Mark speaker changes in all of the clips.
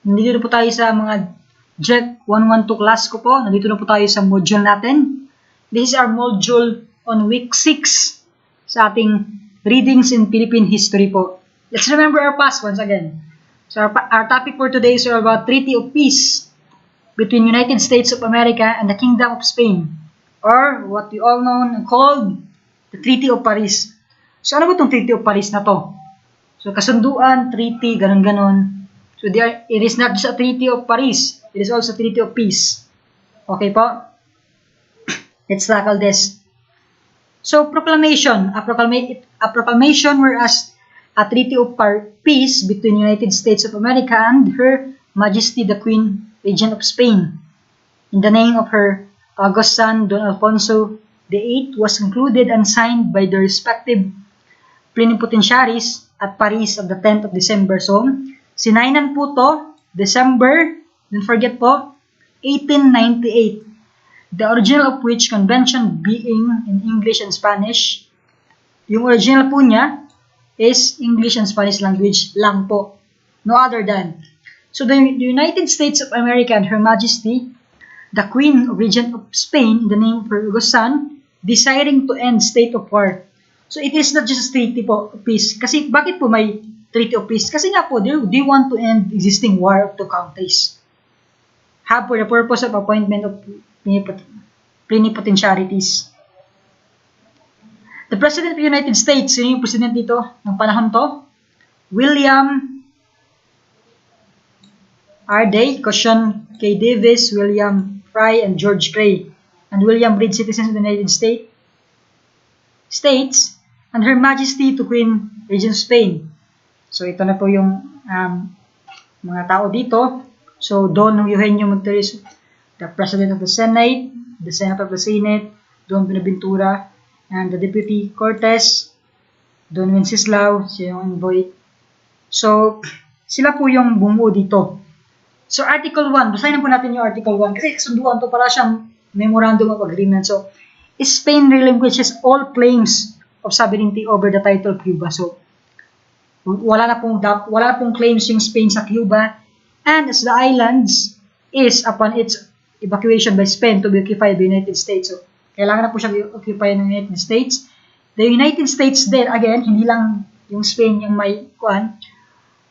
Speaker 1: Nandito na po tayo sa mga JEC 112 class ko po. Nandito na po tayo sa module natin. This is our module on week 6 sa ating readings in Philippine history po. Let's remember our past once again. So our topic for today is about Treaty of Peace between United States of America and the Kingdom of Spain, or what we all know and called the Treaty of Paris. So ano ba itong Treaty of Paris na to? So kasunduan, treaty, ganon-ganon. So it is not just a Treaty of Paris, it is also a Treaty of Peace. Okay po? Let's tackle this. So proclamation, a proclamation whereas a Treaty of Peace between United States of America and Her Majesty the Queen Regent of Spain, in the name of her august son Don Alfonso VIII, was concluded and signed by the respective plenipotentiaries at Paris on the 10th of December. So, sinainan po to, December, don't forget po, 1898. The original of which convention being in English and Spanish. Yung original po niya is English and Spanish language lang po. No other than. So, the United States of America and Her Majesty, the Queen Regent of Spain, in the name of her august son, desiring to end state of war. So, it is not just a treaty of peace. Kasi, bakit po may treaty of peace? Kasi nga po, they want to end existing war of two countries. Have for the purpose of appointment of plenipotentiaries. The President of the United States, sino yung President dito ng panahon to? William R. Day, Cushion K. Davis, William Fry, and George Gray, and William Reed, citizens of the United States, and Her Majesty to Queen Regent of Spain. So, ito na po yung mga tao dito. So, Don Eugenio Monteris, the President of the Senate, the Senator of the Senate, Don Buenaventura, and the Deputy Cortes, Don Wenceslao, siya yung envoy. So, sila po yung bumuo dito. So, Article 1, basahin po natin yung Article 1 kasi kasunduan to, para siyang Memorandum of Agreement. So, Spain relinquishes all claims of sovereignty over the title of Cuba. So, wala na pong claims yung Spain sa Cuba, and as the islands is upon its evacuation by Spain to be occupied by the United States. So, kailangan na po siya i-occupy ng United States. The United States then, again, hindi lang yung Spain yung may kuan,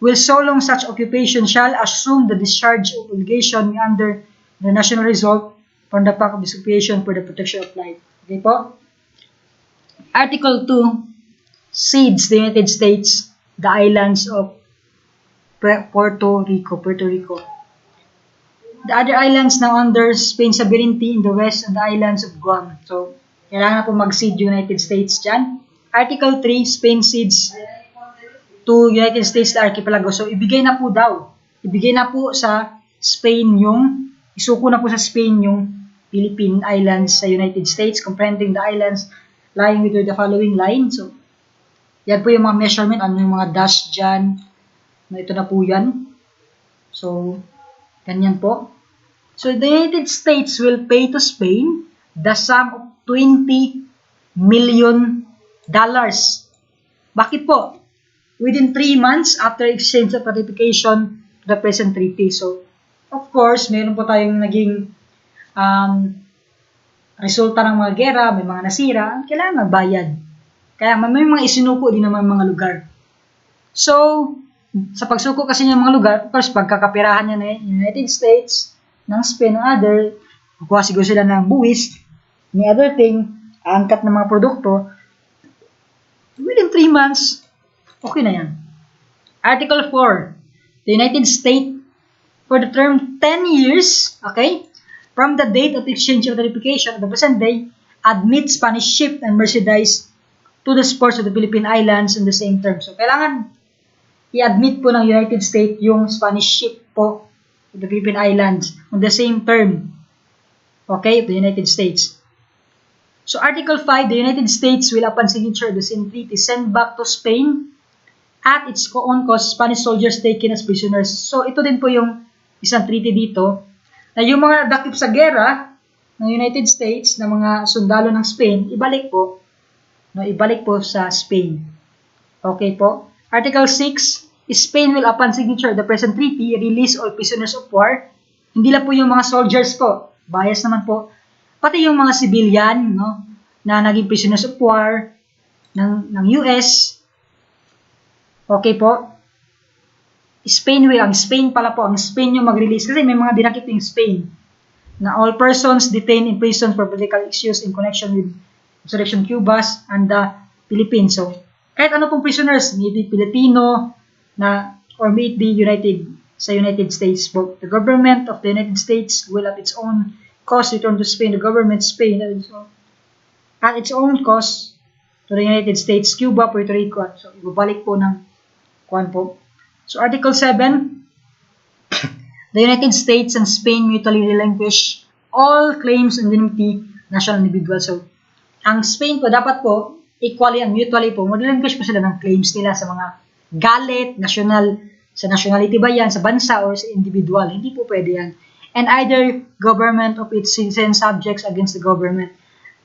Speaker 1: will so long such occupation shall assume the discharge of obligation under the national resolve from the pact of this occupation for the protection of life. Okay po? Article 2 cedes the United States the islands of Puerto Rico. The other islands now under Spain's sovereignty in the west and the islands of Guam. So, kailangan na po mag-cede United States dyan. Article 3, Spain cedes to United States the archipelago. So, ibigay na po sa Spain isuko na po sa Spain yung Philippine Islands sa United States, comprehending the islands lying within the following line. So, yan po yung mga measurement, ano yung mga dash dyan, na ito na po yan. So, ganyan po. So, the United States will pay to Spain the sum of $20 million. Bakit po? Within 3 months after exchange of ratification to the present treaty. So, of course, meron po tayong naging resulta ng mga gera, may mga nasira, kailangan magbayad. Kaya may mga isinuko din naman mga lugar. So, sa pagsuko kasi ng mga lugar, of course, pagkakapirahan niya ng United States, ng Spain, ng other, kukuha siguro sila ng buwis, any other thing, angkat ng mga produkto, within 3 months, okay na yan. Article 4, the United States, for the term 10 years, okay, from the date of exchange of ratification of the present day, admit Spanish ship and merchandise to the ports of the Philippine Islands in the same term. So, kailangan i-admit po ng United States yung Spanish ship po to the Philippine Islands on the same term. Okay, the United States. So, Article 5, the United States will, upon signature of the same treaty, send back to Spain at its own cost Spanish soldiers taken as prisoners. So, ito din po yung isang treaty dito na yung mga dakip sa gera ng United States na mga sundalo ng Spain, ibalik po sa Spain. Okay po. Article 6, Spain will, upon signature of the present treaty, release all prisoners of war. Hindi lang po yung mga soldiers po, bias naman po, pati yung mga civilian, no, na naging prisoners of war ng US. Okay po. Ang Spain yung mag-release. Kasi may mga dinakip yung Spain na all persons detained in prison for political issues in connection with Insurrection Cubas and the Philippines. So, kahit ano pong prisoners, may it be Filipino or may it be sa United States. But the government of the United States will at its own cost return to Spain. The government of Spain at its own cost to the United States, Cuba, Puerto Rico. So, ibabalik po ng kuwan po. So, Article 7, the United States and Spain mutually relinquish all claims on indemnity national individual. So, ang Spain po, dapat po, equally and mutually po, mag-relinquish po sila ng claims nila sa mga galit, sa nationality ba yan, sa bansa, or sa individual. Hindi po pwede yan. And either government of its citizen subjects against the government.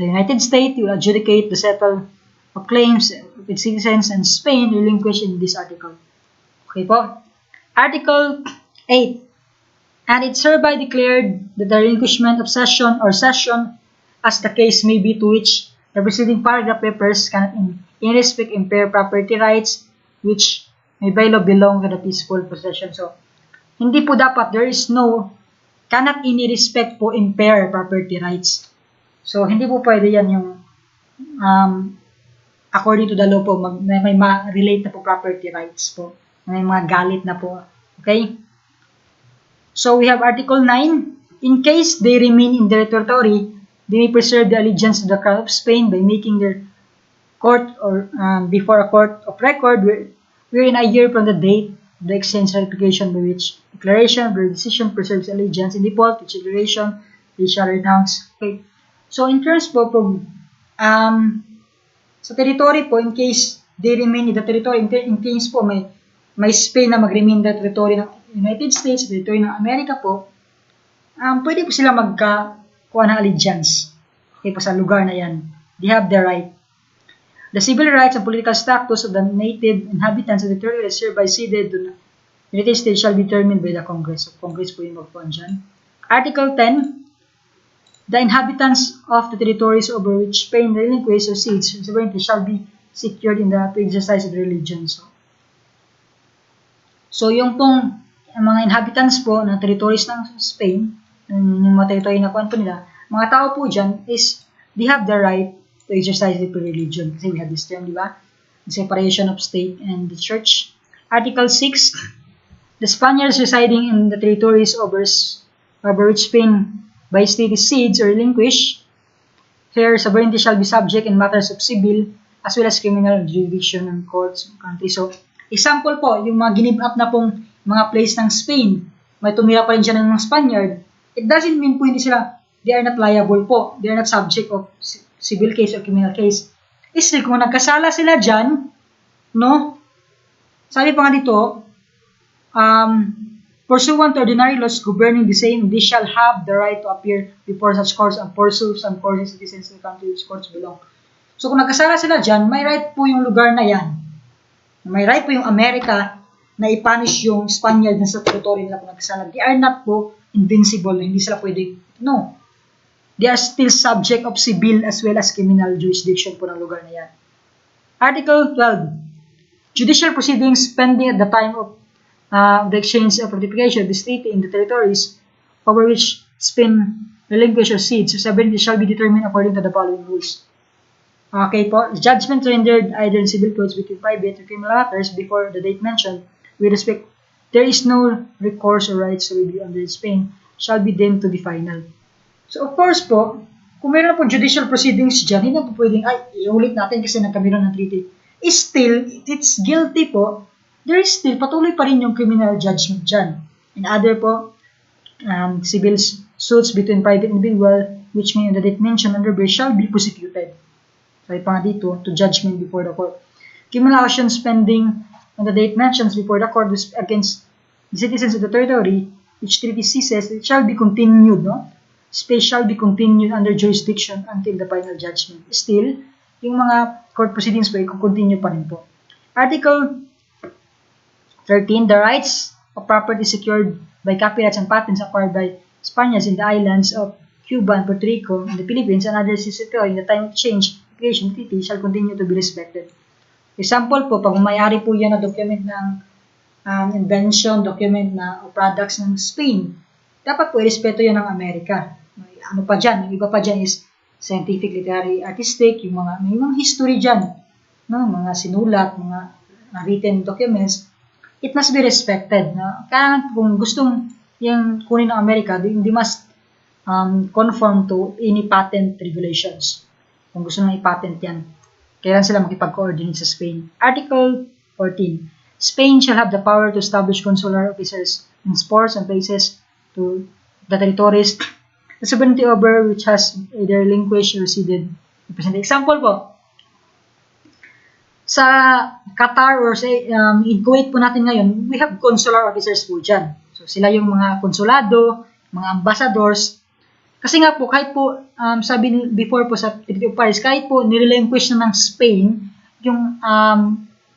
Speaker 1: The United States will adjudicate the settle of claims of its citizens, and Spain relinquish in this article. Okay po. Article 8. And it's hereby declared that the relinquishment of cession as the case may be to which the preceding paragraph refers cannot in respect impair property rights which may by law belong to the peaceful possession. So, hindi po dapat, cannot in respect po impair property rights. So, hindi po pwede yan yung according to the law po, may ma-relate na po property rights po. May mga galit na po. Okay? So, we have Article 9. In case they remain in their territory, they may preserve the allegiance to the crown of Spain by making their court or before a court of record wherein a year from the date of the exchange ratification by which declaration of their decision preserves allegiance in default, which declaration they shall renounce. Okay. So, in terms po, sa territory po, in case they remain in the territory, in case po may Spain na mag-remain na territory ng United States, territory ng Amerika po, pwede po sila magkakuha ng allegiance. Okay po, sa lugar na yan. They have the right. The civil rights and political status of the native inhabitants of the territory is hereby ceded to the United States shall be determined by the Congress. So, Congress po yung magpuan dyan. Article 10. The inhabitants of the territories over which Spain relinquishes or cedes sovereignty shall be secured in the exercise of the religion. So, yung pong mga inhabitants po ng territories ng Spain, yung mga territory na kuwan po nila, mga tao po dyan is, they have the right to exercise their religion. Kasi we have this term, di ba? The separation of state and the church. Article 6, the Spaniards residing in the territories over which Spain by state is cedes or relinquished, here sovereignty shall be subject in matters of civil as well as criminal jurisdiction and courts of country. So, example po, yung mga give up na pong mga place ng Spain, may tumira pa rin dyan ng mga Spaniard, it doesn't mean po hindi sila, they are not liable po, they are not subject of civil case or criminal case. Still, kung nagkasala sila dyan, no, sabi pa nga dito, pursuant to ordinary laws governing the same, they shall have the right to appear before such courts and pursue some courts citizens in the country which courts belong. So, kung nagkasala sila dyan, may right po yung lugar na yan. May right po yung Amerika na i-punish yung Spaniard na sa territory nila kung nagkasala. They are not po invincible. Hindi sila pwede. No. They are still subject of civil as well as criminal jurisdiction po ng lugar na yan. Article 12. Judicial proceedings pending at the time of the exchange of ratification of this treaty in the territories over which Spain relinquishes or cedes sovereignty shall be determined according to the following rules. Okay po, judgment rendered either in civil courts between private or criminal matters before the date mentioned, with respect, there is no recourse or rights to review under Spain, shall be deemed to be final. So, of course po, kung meron po judicial proceedings dyan, hindi na po pwedeng, iulit natin kasi nagkamiron ng treaty. Still, it's guilty po, there is still, patuloy pa rin yung criminal judgment dyan. And other po, civil suits between private individual, which may on the date mentioned under British, shall be prosecuted. Sabi pa nga dito, to judgment before the court. Criminal actions pending on the date mentions before the court against the citizens of the territory, which treaty ceases, it shall be continued, no? Space shall be continued under jurisdiction until the final judgment. Still, yung mga court proceedings po, i-continue pa rin po. Article 13. The rights of property secured by copyrights and patents acquired by Spaniards in the islands of Cuba and Puerto Rico and the Philippines and other territory in the time of change creation treaty shall continue to be respected. Example po, pag may-ari po yan na document ng invention, document na o products ng Spain, dapat po irespeto yan ng Amerika. Ano pa dyan? Yung iba pa dyan is scientific, literary, artistic, yung may mga history dyan, no? Mga sinulat, mga written documents, it must be respected. No? Kaya kung gustong yung kunin ng Amerika, they must conform to any patent regulations. Kung gusto nang i-patent yan, kailan sila makipag-coordinate sa Spain. Article 14. Spain shall have the power to establish consular officers in ports and places to the territories the sovereignty over which has either relinquished or ceded. Example po, sa Qatar or sa in Kuwait po natin ngayon, we have consular officers po dyan. So sila yung mga konsulado, mga ambassadors. Kasi nga po, kahit po, sabi before po sa Treaty of Paris, kahit po nirelinquish na ng Spain, yung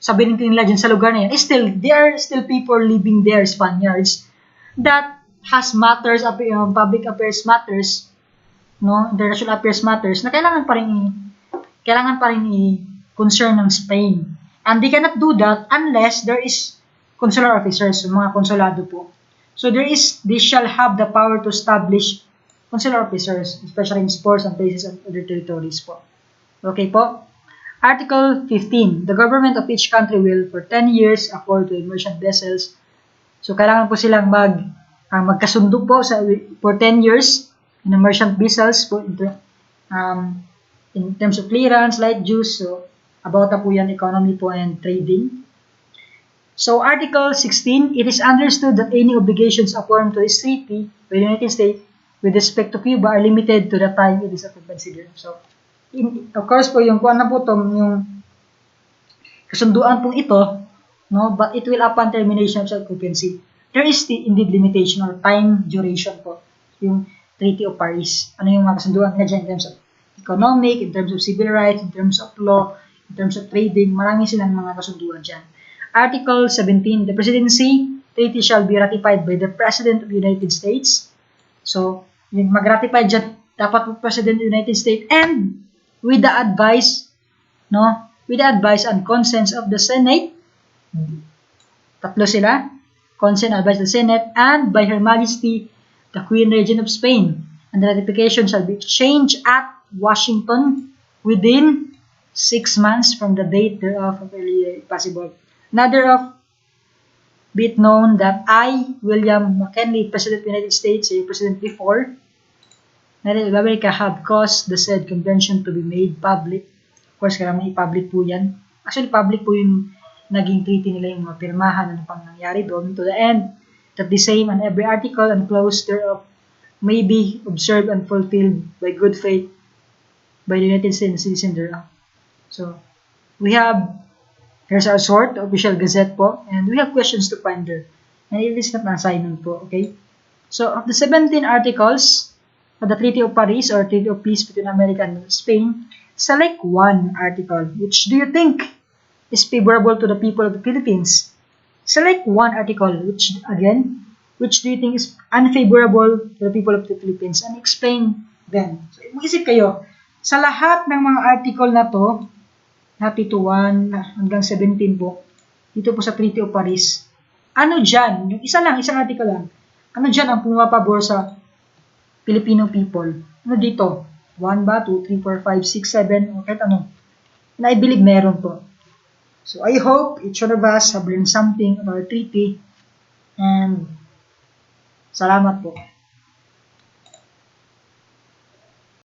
Speaker 1: sovereignty nila dyan sa lugar na yan, still, there are still people living there, Spaniards, that has matters, public affairs matters, no, international affairs matters, na kailangan pa rin i-concern ng Spain. And they cannot do that unless there is consular officers, mga konsulado po. So they shall have the power to establish consular officers, especially in ports and places and other territories po. Okay po? Article 15. The government of each country will, for 10 years, afford to merchant vessels. So, kailangan po silang magkasundo po for 10 years in the merchant vessels po in terms of clearance, light dues, so about na po yan, economy po and trading. So, Article 16, it is understood that any obligations afforded to this treaty by the United States with respect to Cuba are limited to the time it is considered. So, of course po, yung kasunduan pong ito, no, but it will upon termination of occupancy. There is indeed limitation or time duration po, yung Treaty of Paris. Ano yung mga kasunduan na dyan in terms of economic, in terms of civil rights, in terms of law, in terms of trading, marami silang mga kasunduan dyan. Article 17, the presidency treaty shall be ratified by the President of the United States. So, yung mag-ratify dyan, dapat po President of the United States and with the advice, no, with the advice and consent of the Senate, tatlo sila, consent and advice of the Senate, and by Her Majesty, the Queen Regent of Spain, and the ratification shall be exchanged at Washington within 6 months from the date thereof of earlier possible. Another of be it known that I, William McKinley, President of the United States, a president before, United America have caused the said convention to be made public. Of course, kailangan i-public po yan. Actually, public po yung naging treaty nila, yung mga pirmahan, ano pang nangyari doon, to the end that the same and every article and clause thereof may be observed and fulfilled by good faith by the United States and citizens thereof. So, here's our short official gazette po, and we have questions to ponder. And it is not an assignment po, okay? So, of the 17 articles of the Treaty of Paris or Treaty of Peace between America and Spain, select one article. Which do you think is favorable to the people of the Philippines? Select one article. Which do you think is unfavorable to the people of the Philippines? And explain them. So, mag-isip kayo. Sa lahat ng mga article na to, 31 hanggang 17 po, dito po sa Treaty of Paris, ano dyan, yung isang article lang, ano dyan ang pumapabor sa Filipino people? Ano dito? 1 ba? 2, 3, 4, 5, 6, 7, o kahit ano. And I believe meron po. So I hope each one of us have learned something about our treaty, and salamat po.